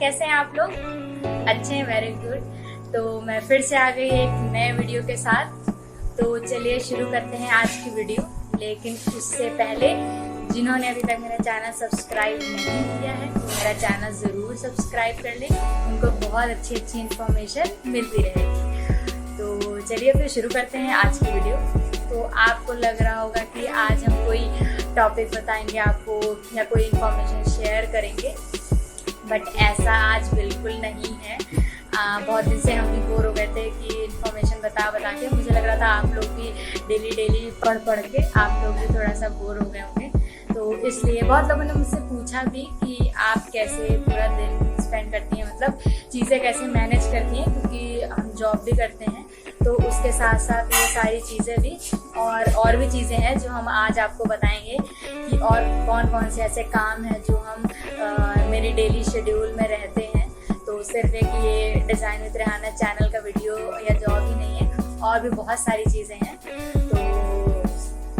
कैसे हैं आप लोग? अच्छे हैं, वेरी गुड। तो मैं फिर से आ गई एक नए वीडियो के साथ। तो चलिए शुरू करते हैं आज की वीडियो। लेकिन उससे पहले जिन्होंने अभी तक मेरा चैनल सब्सक्राइब नहीं किया है तो मेरा चैनल ज़रूर सब्सक्राइब कर लें, उनको बहुत अच्छी अच्छी इन्फॉर्मेशन मिलती रहेगी। तो चलिए फिर शुरू करते हैं आज की वीडियो। तो आपको लग रहा होगा कि आज हम कोई टॉपिक बताएंगे आपको या कोई इन्फॉर्मेशन शेयर करेंगे, बट ऐसा आज बिल्कुल नहीं है। बहुत दिन से हम भी बोर हो गए थे कि इन्फॉर्मेशन बता के मुझे लग रहा था आप लोग भी डेली पढ़ के आप लोग भी थोड़ा सा बोर हो गए होंगे। तो इसलिए बहुत लोगों ने मुझसे पूछा भी कि आप कैसे पूरा दिन स्पेंड करती हैं, मतलब चीज़ें कैसे मैनेज करती हैं, क्योंकि हम जॉब भी करते हैं तो उसके साथ साथ ये सारी चीज़ें भी और भी चीज़ें हैं जो हम आज आपको बताएंगे कि और कौन कौन से ऐसे काम हैं जो हम मेरी डेली शेड्यूल में रहते हैं। तो सिर्फ एक ये डिज़ाइन विद रेहाना चैनल का वीडियो या जॉब ही नहीं है, और भी बहुत सारी चीज़ें हैं। तो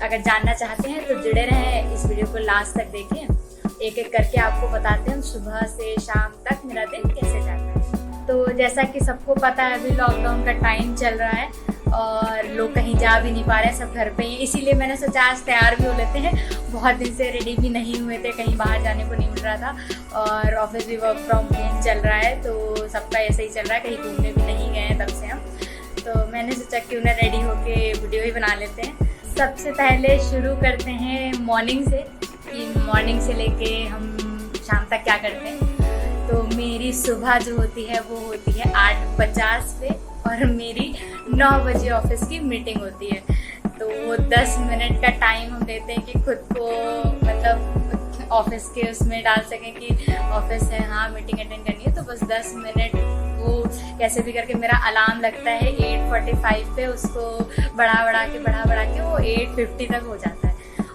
अगर जानना चाहते हैं तो जुड़े रहें, इस वीडियो को लास्ट तक देखें। एक एक करके आपको बताते हैं सुबह से शाम तक मेरा दिन कैसे जाता है। तो जैसा कि सबको पता है अभी लॉकडाउन का टाइम चल रहा है और लोग कहीं जा भी नहीं पा रहे हैं, सब घर पे ही। इसीलिए मैंने सोचा आज तैयार भी हो लेते हैं। बहुत दिन से रेडी भी नहीं हुए थे, कहीं बाहर जाने को नहीं मिल रहा था और ऑफिस भी वर्क फ्रॉम होम चल रहा है, तो सबका ऐसे ही चल रहा है, कहीं घूमने भी नहीं गए हैं तब से हम। तो मैंने सोचा क्यों ना रेडी होके वीडियो ही बना लेते हैं। सबसे पहले शुरू करते हैं मॉर्निंग से, कि मॉर्निंग से लेके हम शाम तक क्या करते हैं। तो मेरी सुबह जो होती है वो होती है 8:50 पे और मेरी 9 बजे ऑफिस की मीटिंग होती है। तो वो 10 मिनट का टाइम हम देते हैं कि खुद को मतलब ऑफिस के उसमें डाल सकें कि ऑफिस है, हाँ मीटिंग अटेंड करनी है। तो बस 10 मिनट वो कैसे भी करके मेरा अलार्म लगता है 8:45 पे, उसको बढ़ा के वो 8:50 तक हो जाता है।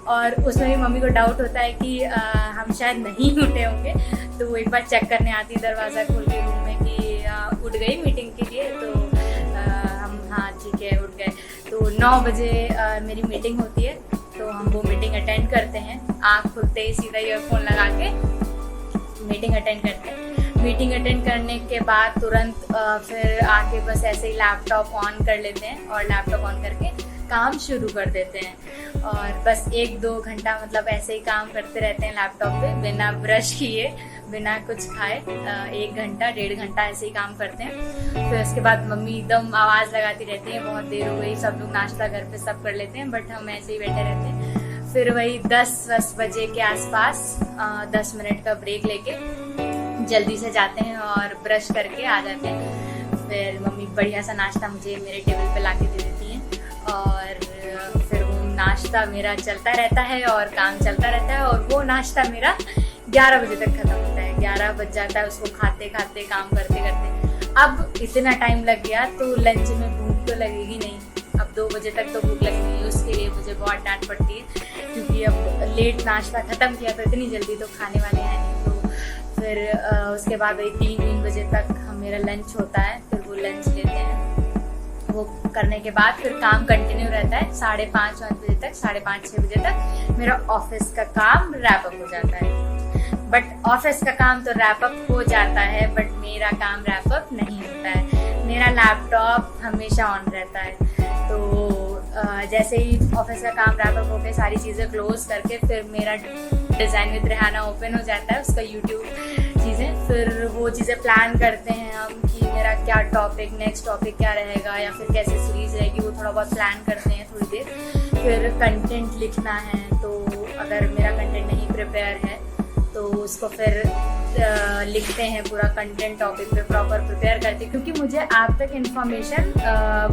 और उसमें भी मम्मी को डाउट होता है कि हम शायद नहीं उठे होंगे, तो वो एक बार चेक करने आती है दरवाज़ा खोल के रूम में कि उठ गई मीटिंग के लिए। तो हम हाँ ठीक है उठ गए। तो 9 बजे मेरी मीटिंग होती है, तो हम वो मीटिंग अटेंड करते हैं। आँख खुलते ही सीधा ईयरफोन लगा के मीटिंग अटेंड करते हैं। मीटिंग अटेंड करने के बाद तुरंत फिर आके बस ऐसे ही लैपटॉप ऑन कर लेते हैं और लैपटॉप ऑन करके काम शुरू कर देते हैं। और बस 1-2 घंटा मतलब ऐसे ही काम करते रहते हैं लैपटॉप पे, बिना ब्रश किए, बिना कुछ खाए। 1 घंटा 1.5 घंटा ऐसे ही काम करते हैं। फिर उसके बाद मम्मी एकदम आवाज़ लगाती रहती है, बहुत देर हो गई, सब लोग नाश्ता घर पे सब कर लेते हैं, बट हम ऐसे ही बैठे रहते हैं। फिर वही 10 बजे के आसपास 10 मिनट का ब्रेक लेके जल्दी से जाते हैं और ब्रश करके आ जाते हैं। फिर मम्मी बढ़िया सा नाश्ता मुझे मेरे टेबल पे ला के दे देती हैं और फिर वो नाश्ता मेरा चलता रहता है और काम चलता रहता है। और वो नाश्ता मेरा 11 बजे तक ख़त्म होता है। 11 बज जाता है उसको खाते खाते, काम करते करते। अब इतना टाइम लग गया तो लंच में भूख तो लगेगी नहीं। अब 2 बजे तक तो भूख लगेगी, उसके लिए मुझे बहुत डांट पड़ती है, क्योंकि अब लेट नाश्ता ख़त्म किया तो इतनी जल्दी तो खाने वाले हैं नहीं। तो फिर उसके बाद वही 3 बजे तक मेरा लंच होता है, फिर वो लंच लेते हैं। वो करने के बाद फिर काम कंटिन्यू रहता है 5:30 बजे तक, 5:30-6 बजे तक मेरा ऑफिस का काम रैप अप हो जाता है। बट ऑफिस का काम तो रैप अप हो जाता है, बट मेरा काम रैप अप नहीं होता है। मेरा लैपटॉप हमेशा ऑन रहता है। तो जैसे ही ऑफिस का काम रैप अप होकर सारी चीज़ें क्लोज करके फिर मेरा डिज़ाइन विद रेहाना ओपन हो जाता है, उसका यूट्यूब चीज़ें। फिर वो चीज़ें प्लान करते हैं हम कि मेरा क्या टॉपिक, नेक्स्ट टॉपिक क्या रहेगा या फिर कैसे सीरीज़ रहेगी, वो थोड़ा बहुत प्लान करते हैं थोड़ी देर। फिर कंटेंट लिखना है, तो अगर मेरा कंटेंट नहीं प्रिपेयर है तो उसको फिर लिखते हैं, पूरा कंटेंट टॉपिक पे प्रॉपर प्रिपेयर करते हैं, क्योंकि मुझे आप तक इन्फॉर्मेशन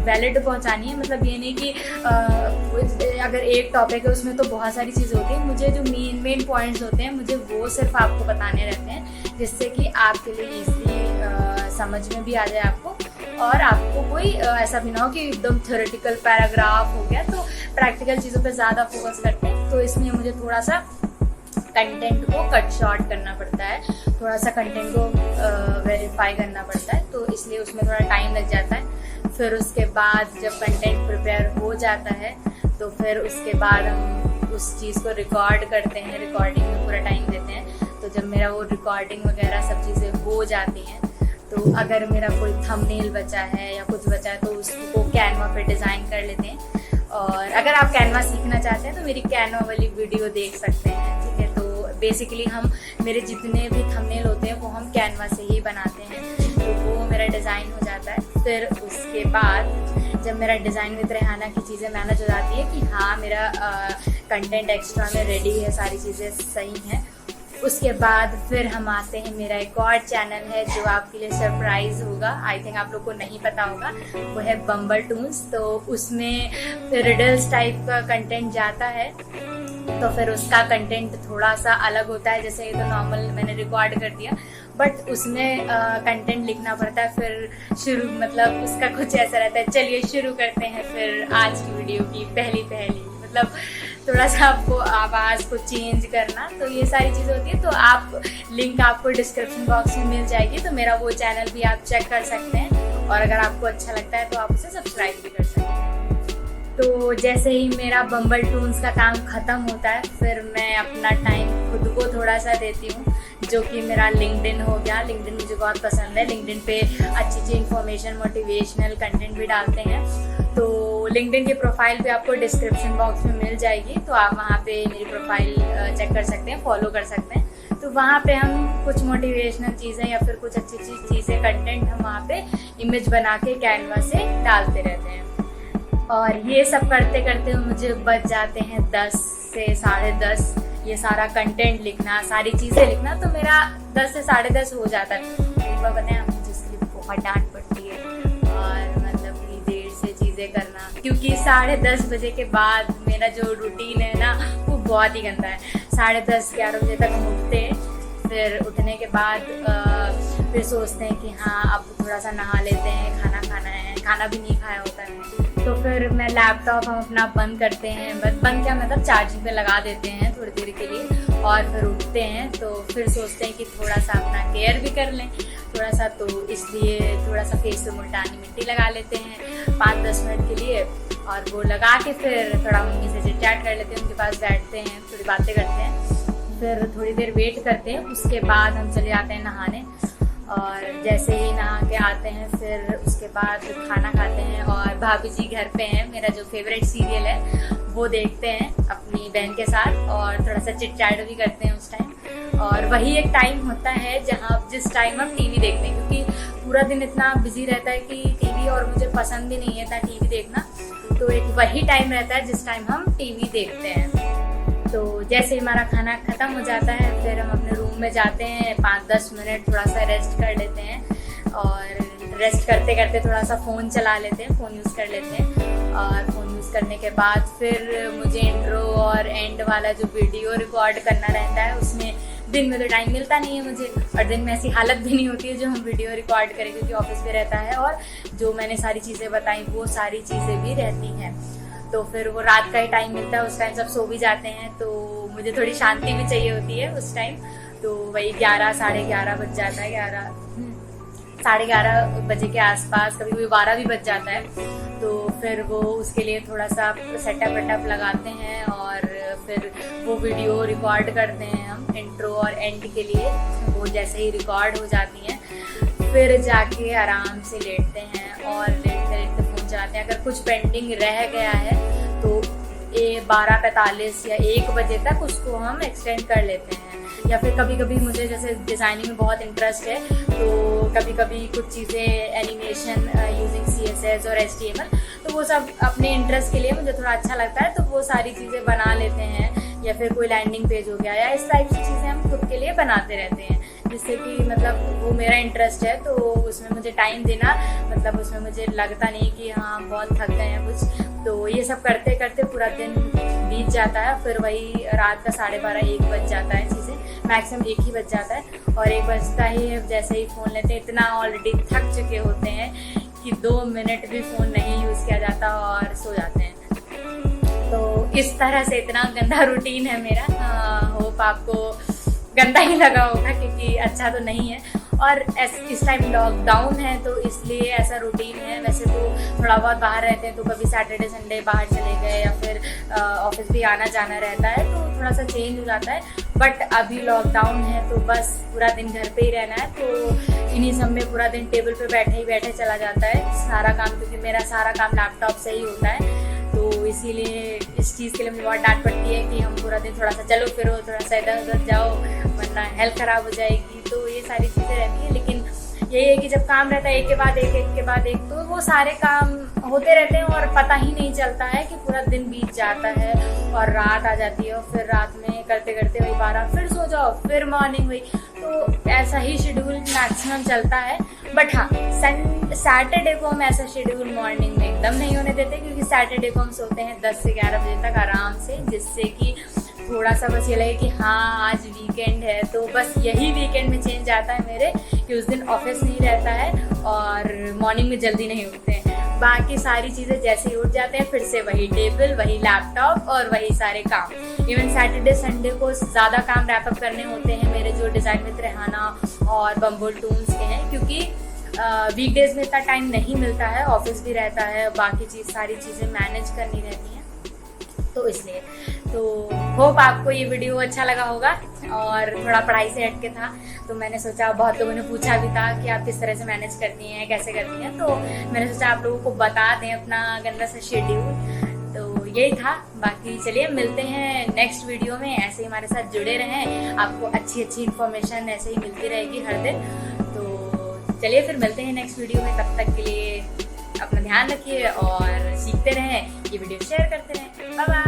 वैलिड पहुंचानी है। मतलब ये नहीं कि अगर एक टॉपिक है उसमें तो बहुत सारी चीज़ें होती हैं, मुझे जो मेन पॉइंट्स होते हैं मुझे वो सिर्फ आपको बताने रहते हैं, जिससे कि आपके लिए ईज़िली समझ में भी आ जाए आपको, और आपको कोई ऐसा भी ना हो कि एकदम थ्योरेटिकल पैराग्राफ हो गया। तो प्रैक्टिकल चीज़ों पे ज़्यादा फोकस करते हैं, तो इसलिए मुझे थोड़ा सा कंटेंट को कट शॉर्ट करना पड़ता है, थोड़ा सा कंटेंट को वेरीफाई करना पड़ता है, तो इसलिए उसमें थोड़ा टाइम लग जाता है। फिर उसके बाद जब कंटेंट प्रिपेयर हो जाता है तो फिर उसके बाद हम उस चीज़ को रिकॉर्ड करते हैं, रिकॉर्डिंग में पूरा टाइम देते हैं। तो तो जब मेरा वो रिकॉर्डिंग वगैरह सब चीज़ें हो जाती हैं तो अगर मेरा कोई थंबनेल बचा है या कुछ बचा है तो उसको कैनवा पे डिज़ाइन कर लेते हैं। और अगर आप कैनवा सीखना चाहते हैं तो मेरी कैनवा वाली वीडियो देख सकते हैं, ठीक है। तो बेसिकली हम मेरे जितने भी थंबनेल होते हैं वो हम कैनवा से ही बनाते हैं, तो वो मेरा डिज़ाइन हो जाता है। फिर उसके बाद जब मेरा डिज़ाइन विद रेहाना की चीज़ें मैनेज हो जाती है कि हाँ मेरा कंटेंट एक्स्ट्रा में रेडी है, सारी चीज़ें सही हैं, उसके बाद फिर हम आते हैं, मेरा एक और चैनल है जो आपके लिए सरप्राइज होगा, आई थिंक आप लोग को नहीं पता होगा, वो है बम्बल टून्स। तो उसमें रिडल्स टाइप का कंटेंट जाता है, तो फिर उसका कंटेंट थोड़ा सा अलग होता है। जैसे ये तो नॉर्मल मैंने रिकॉर्ड कर दिया, बट उसमें कंटेंट लिखना पड़ता है। फिर शुरू मतलब उसका कुछ ऐसा रहता है। चलिए शुरू करते हैं फिर आज की वीडियो की पहली मतलब थोड़ा सा आपको आवाज़ को चेंज करना, तो ये सारी चीज़ें होती है। तो आप लिंक आपको डिस्क्रिप्शन बॉक्स में मिल जाएगी, तो मेरा वो चैनल भी आप चेक कर सकते हैं, और अगर आपको अच्छा लगता है तो आप उसे सब्सक्राइब भी कर सकते हैं। तो जैसे ही मेरा बम्बल टून्स का काम ख़त्म होता है फिर मैं अपना टाइम खुद को थोड़ा सा देती हूँ, जो कि मेरा लिंक्डइन हो गया। लिंक्डइन मुझे बहुत पसंद है, लिंक्डइन पे अच्छी इन्फॉर्मेशन मोटिवेशनल कंटेंट भी डालते हैं। तो लिंक्डइन की प्रोफाइल भी आपको डिस्क्रिप्शन बॉक्स में मिल जाएगी, तो आप वहाँ पे मेरी प्रोफाइल चेक कर सकते हैं, फॉलो कर सकते हैं। तो वहाँ पे हम कुछ मोटिवेशनल चीज़ें या फिर कुछ अच्छी चीज़ें कंटेंट हम वहाँ पे इमेज बना के कैनवा से डालते रहते हैं। और ये सब करते करते मुझे बच जाते हैं 10 से 10:30, ये सारा कंटेंट लिखना, सारी चीज़ें लिखना, तो मेरा 10 से 10:30 हो जाता है। एक बार बताएं, मुझे इसके लिए बहुत डांट पड़ती है, और मतलब कि देर से चीज़ें करना, क्योंकि 10:30 बजे के बाद मेरा जो रूटीन है ना वो बहुत ही गंदा है। 10:30-11 बजे तक हम उठते हैं, फिर उठने के बाद फिर सोचते हैं कि हाँ अब थोड़ा सा नहा लेते हैं, खाना खाना है, खाना भी नहीं खाया होता है। तो फिर मैं लैपटॉप हम अपना बंद करते हैं, बंद क्या मतलब चार्जिंग पे लगा देते हैं थोड़ी देर के लिए, और फिर उठते हैं। तो फिर सोचते हैं कि थोड़ा सा अपना केयर भी कर लें थोड़ा सा, तो इसलिए थोड़ा सा फेस पे मुल्तानी मिट्टी लगा लेते हैं 5-10 मिनट के लिए, और वो लगा के फिर थोड़ा मम्मी से चिट चैट कर लेते हैं, उनके पास बैठते हैं, थोड़ी बातें करते हैं, फिर थोड़ी देर वेट करते हैं। उसके बाद हम चले जाते हैं नहाने, और जैसे ही नहा के आते हैं फिर उसके बाद खाना खाते हैं, और भाभी जी घर पे हैं, मेरा जो फेवरेट सीरियल है वो देखते हैं अपनी बहन के साथ, और थोड़ा सा चिट चैट भी करते हैं उस टाइम। और वही एक टाइम होता है जिस टाइम हम टीवी देखते हैं, क्योंकि पूरा दिन इतना बिजी रहता है कि टीवी, और मुझे पसंद भी नहीं है इतना टीवी देखना, तो एक वही टाइम रहता है जिस टाइम हम टीवी देखते हैं। तो जैसे ही हमारा खाना ख़त्म हो जाता है फिर हम अपने रूम में जाते हैं, 5-10 मिनट थोड़ा सा रेस्ट कर लेते हैं, और रेस्ट करते करते थोड़ा सा फ़ोन चला लेते हैं, फ़ोन यूज़ कर लेते हैं। और फ़ोन यूज़ करने के बाद फिर मुझे इंट्रो और एंड वाला जो वीडियो रिकॉर्ड करना रहता है, उसमें दिन में तो टाइम मिलता नहीं है मुझे, और दिन में ऐसी हालत भी नहीं होती है जो हम वीडियो रिकॉर्ड करें, क्योंकि ऑफिस पे रहता है, और जो मैंने सारी चीज़ें बताई वो सारी चीज़ें भी रहती हैं। तो फिर वो रात का ही टाइम मिलता है, उस टाइम सब सो भी जाते हैं, तो मुझे थोड़ी शांति भी चाहिए होती है उस टाइम। तो वही 11-11:30 बज जाता है, 11-11:30 बजे के आसपास, कभी कभी 12 भी बज जाता है। तो फिर वो उसके लिए थोड़ा सा सेटअप वेटअप लगाते हैं, और फिर वो वीडियो रिकॉर्ड करते हैं हम इंट्रो और एंड के लिए। वो जैसे ही रिकॉर्ड हो जाती हैं फिर जाके आराम से लेटते हैं, और लेटते लेटते फ़ोन चलाते हैं। अगर कुछ पेंडिंग रह गया है तो 12:45 या 1 बजे तक उसको हम एक्सटेंड कर लेते हैं। या फिर कभी कभी मुझे जैसे डिज़ाइनिंग में बहुत इंटरेस्ट है, तो कभी कभी कुछ चीज़ें एनिमेशन यूजिंग CSS और HTML, तो वो सब अपने इंटरेस्ट के लिए मुझे थोड़ा अच्छा लगता है, तो वो सारी चीज़ें बना लेते हैं। या फिर कोई लैंडिंग पेज हो गया, या इस टाइप की चीज़ें हम खुद के लिए बनाते रहते हैं, जिससे कि मतलब वो मेरा इंटरेस्ट है, तो उसमें मुझे टाइम देना, मतलब उसमें मुझे लगता नहीं कि हाँ बहुत थक गए हैं कुछ। तो ये सब करते करते पूरा दिन बीत जाता है, फिर वही रात का 12:30-1 बज जाता है, चीज़ें मैक्सिमम 1 ही बज जाता है। और 1 बजता ही जैसे ही फ़ोन लेते हैं, इतना ऑलरेडी थक चुके होते हैं कि 2 मिनट भी फ़ोन नहीं यूज़ किया जाता, और सो जाते हैं। तो इस तरह से इतना गंदा रूटीन है मेरा। होप आपको गंदा ही लगा होगा, क्योंकि अच्छा तो नहीं है। और इस टाइम लॉकडाउन है तो इसलिए ऐसा रूटीन है। वैसे तो थोड़ा बहुत बाहर रहते हैं, तो कभी सैटरडे संडे बाहर चले गए, या फिर ऑफिस भी आना जाना रहता है, तो थोड़ा सा चेंज हो जाता है। बट अभी लॉकडाउन है तो बस पूरा दिन घर पे ही रहना है, तो इन्हीं सब में पूरा दिन टेबल पे बैठे चला जाता है सारा काम, क्योंकि मेरा सारा काम लैपटॉप से ही होता है। तो इसीलिए इस चीज़ के लिए मुझे बहुत डांट पड़ती है कि हम पूरा दिन थोड़ा सा चलो फिरो, थोड़ा सा इधर उधर जाओ, वरना हेल्थ ख़राब हो जाएगी। तो ये सारी चीज़ें रहती हैं, लेकिन यही है कि जब काम रहता है एक के बाद एक तो वो सारे काम होते रहते हैं और पता ही नहीं चलता है कि पूरा दिन बीत जाता है और रात आ जाती है, और फिर रात में करते करते वही 12 फिर सो जाओ, फिर मॉर्निंग हुई। तो ऐसा ही शेड्यूल मैक्सिमम चलता है। बट हाँ, सैटरडे को हम ऐसा शेड्यूल मॉर्निंग में एकदम नहीं होने देते, क्योंकि सैटरडे को हम सोते हैं 10 से 11 बजे तक आराम से, जिससे कि थोड़ा सा बस ये लगे कि हाँ आज वीकेंड है। तो बस यही वीकेंड में चेंज आता है मेरे, कि उस दिन ऑफिस नहीं रहता है और मॉर्निंग में जल्दी नहीं उठते हैं। बाकी सारी चीज़ें जैसे ही उठ जाते हैं फिर से वही टेबल, वही लैपटॉप और वही सारे काम। इवन सैटरडे संडे को ज़्यादा काम रैपअप करने होते हैं मेरे, जो डिज़ाइन विद रेहाना और बम्बल टून्स के हैं, क्योंकि वीकडेज में इतना टाइम नहीं मिलता है, ऑफिस भी रहता है, बाकी सारी चीज़ें मैनेज करनी रहती हैं, तो इसलिए। तो होप आपको ये वीडियो अच्छा लगा होगा, और थोड़ा पढ़ाई से हट के था, तो मैंने सोचा, बहुत लोगों ने पूछा भी था कि आप किस तरह से मैनेज करती हैं, कैसे करती हैं, तो मैंने सोचा आप लोगों को बता दें अपना गंदा सा शेड्यूल। तो यही था। बाकी चलिए मिलते हैं नेक्स्ट वीडियो में, ऐसे ही हमारे साथ जुड़े रहें, आपको अच्छी अच्छी इन्फॉर्मेशन ऐसे ही मिलती रहेगी हर दिन। तो चलिए फिर मिलते हैं नेक्स्ट वीडियो में, तब तक के लिए अपना ध्यान रखिए और सीखते रहें, ये वीडियो शेयर करते रहें। Bye bye.